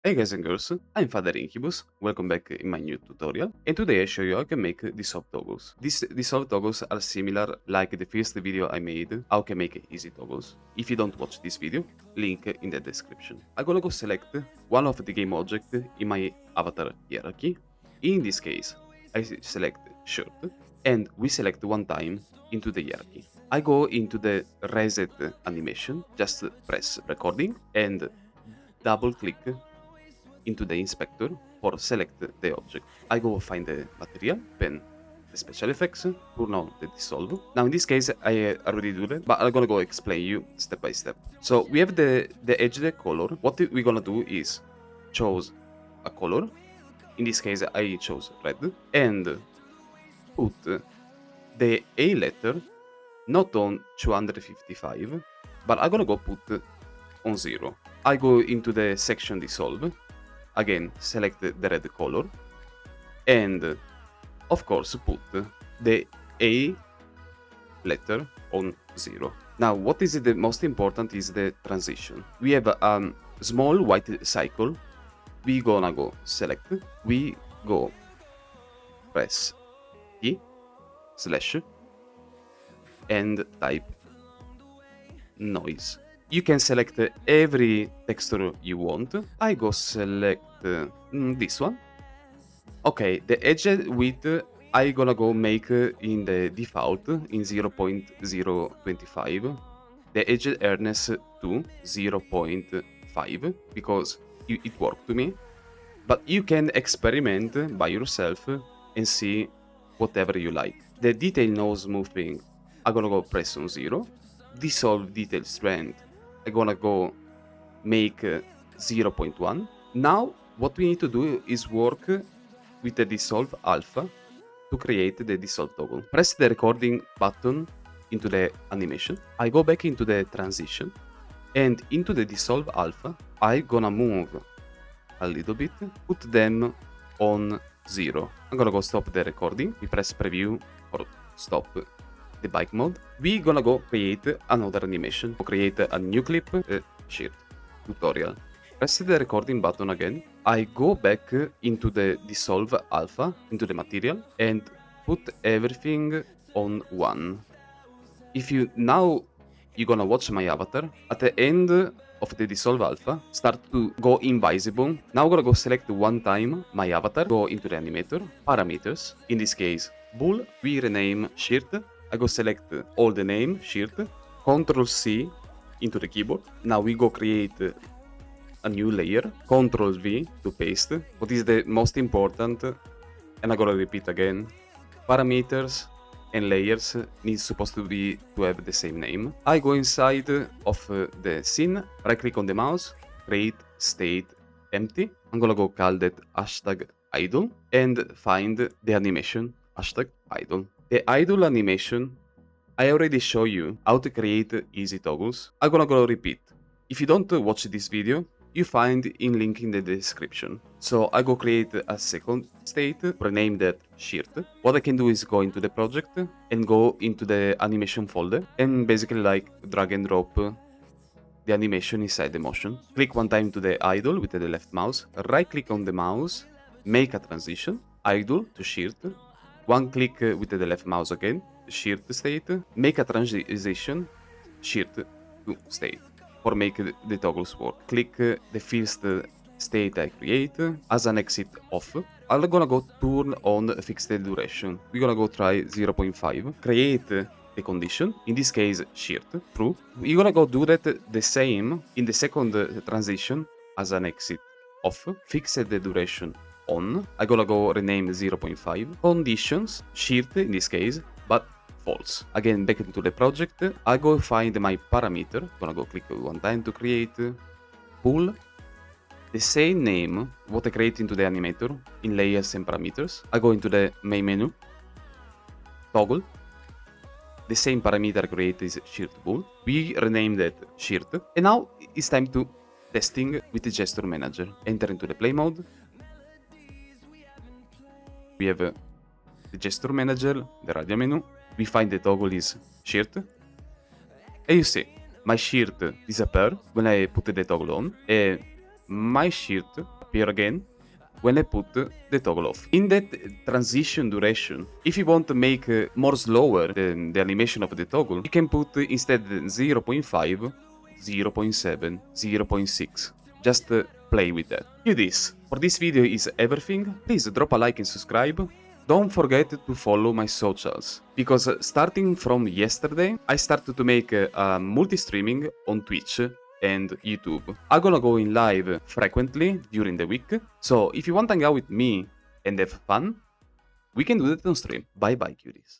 Hey guys and girls, I'm Father Incubus, welcome back in my new tutorial, and today I show you how I can make dissolve toggles. These dissolve toggles are similar like the first video I made, how can make easy toggles. If you don't watch this video, link in the description. I'm gonna go select one of the game object in my avatar hierarchy. In this case, I select shirt, and we select one time into the hierarchy. I go into the reset animation, just press recording and double click into the inspector for select the object. I go find the material, pen the special effects, turn on the dissolve. Now in this case I already do that, but I'm gonna go explain you step by step. So we have the edge color. What we're gonna do is choose a color. In this case I chose red and put the A letter not on 255, but I'm gonna go put on 0. I go into the section dissolve. Again, select the red color and of course put the A letter on 0. Now what is the most important is the transition. We have a small white cycle. We gonna go select, we go press T slash and type noise. You can select every texture you want. I go select this one. Okay, the edge width I gonna go make in the default in 0.025. The edge hardness to 0.5 because it worked to me. But you can experiment by yourself and see whatever you like. The detail nose smoothing I'm gonna go press on 0. Dissolve detail strength I'm gonna go make 0.1. Now what we need to do is work with the dissolve alpha to create the dissolve toggle. Press the recording button into the animation. I go back into the transition and into the dissolve alpha I gonna move a little bit, put them on 0. I'm gonna go stop the recording. We press preview or stop the bike mode. We gonna go create another animation. Create a new clip, shit, tutorial. Press the recording button again. I go back into the dissolve alpha, into the material, and put everything on 1. If you now you're gonna watch my avatar, at the end of the dissolve alpha, start to go invisible. Now I'm gonna go select one time my avatar, go into the animator, parameters, in this case, bool, we rename shirt. I go select all the name, shirt, Ctrl C into the keyboard. Now we go create a new layer, Ctrl V to paste. What is the most important, and I'm gonna repeat again, parameters and layers needs supposed to have the same name. I go inside of the scene, right click on the mouse, create state empty. I'm gonna go call that hashtag idle and find the animation hashtag idle. The idle animation, I already show you how to create easy toggles. I'm gonna go repeat. If you don't watch this video, you find in link in the description. So I go create a second state, rename that shirt. What I can do is go into the project and go into the animation folder and basically like drag and drop the animation inside the motion. Click one time to the idle with the left mouse, right click on the mouse, make a transition, idle to shirt, one click with the left mouse again, shirt state, make a transition, shirt to state. For make the toggles work. Click the first state I create as an exit off. I'm gonna go turn on fixed duration. We're gonna go try 0.5. Create the condition, in this case shirt, true. We're gonna go do that the same in the second transition as an exit off. Fix the duration on. I'm gonna go rename 0.5. Conditions, shirt in this case, but false. Again, back into the project, I go find my parameter, gonna go click one time to create, pull, the same name, what I create into the animator, in layers and parameters. I go into the main menu, toggle, the same parameter I create is shirt pull. We rename that shirt, and now it's time to testing with the gesture manager. Enter into the play mode. We have the gesture manager, the radio menu. We find the toggle is shirt. And you see, my shirt disappear when I put the toggle on. And my shirt appear again when I put the toggle off. In that transition duration, if you want to make more slower the animation of the toggle, you can put instead 0.5, 0.7, 0.6. Just play with that. You this. For this video is everything. Please drop a like and subscribe. Don't forget to follow my socials, because starting from yesterday, I started to make multi-streaming on Twitch and YouTube. I'm gonna go in live frequently during the week, so if you want to hang out with me and have fun, we can do that on stream. Bye bye, cuties.